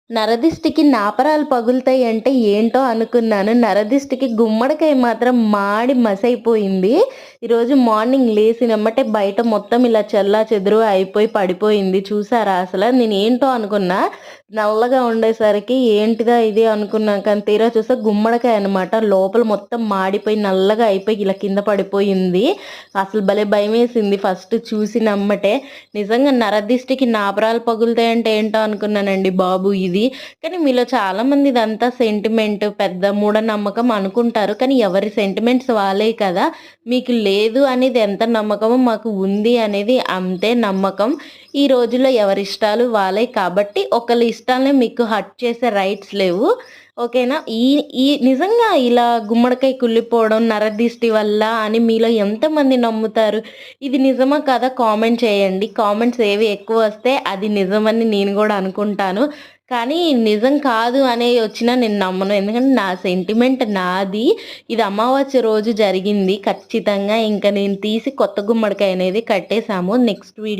నరదిష్టికి నాపరాలు పగులుతాయి అంటే ఏంటో అనుకున్నాను. నరదిష్టికి గుమ్మడికాయ మాత్రం మాడి మసైపోయింది. ఈరోజు మార్నింగ్ లేసినెమ్మటే బయట మొత్తం ఇలా చెల్లాచెదురు అయిపోయి పడిపోయింది. చూసారా అసల? నేనేంటో అనుకున్నా. నల్లగా ఉండేసరికి ఏంటిదా ఇది అనుకున్నా. కానీ తీరా చూస్తే గుమ్మడికాయ అనమాట. లోపల మొత్తం మాడిపోయి నల్లగా అయిపోయి ఇలా కింద పడిపోయింది. అసలు భలే భయమేసింది ఫస్ట్ చూసినెమ్మటే. నిజంగా నరదిష్టికి నాపరాలు పగులుతాయంటే ఏంటో అనుకున్నానండి బాబు ఇది. కానీ మీలో చాలామంది ఇదంతా సెంటిమెంట్, పెద్ద మూఢనమ్మకం అనుకుంటారు. కానీ ఎవరి సెంటిమెంట్స్ వాళ్ళే కదా! మీకు లేదు అనేది ఎంత నమ్మకమో మాకు ఉంది అనేది అంతే నమ్మకం. ఈ రోజుల్లో ఎవరిష్టాలు వాళ్ళయి కాబట్టి ఒకళ్ళ ఇష్టాల్ని మీకు హర్ట్ చేసే రైట్స్ లేవు. ఓకేనా? ఈ ఈ నిజంగా ఇలా గుమ్మడికాయ కుళ్ళిపోవడం నరదిష్టి వల్ల అని మీలో ఎంతమంది నమ్ముతారు? ఇది నిజమా కాదా కామెంట్ చేయండి. కామెంట్స్ ఏవి ఎక్కువొస్తే అది నిజమని నేను గూడా అనుకుంటాను. కానీ నిజం కాదు అనేయి వచ్చినా నేను నమ్మను. ఎందుకంటే నా సెంటిమెంట్ నాది. ఇది అమావాస్య రోజు జరిగింది ఖచ్చితంగా. ఇంక నేను తీసి కొత్త గుమ్మడికాయ అనేది కట్టేసాము. Next video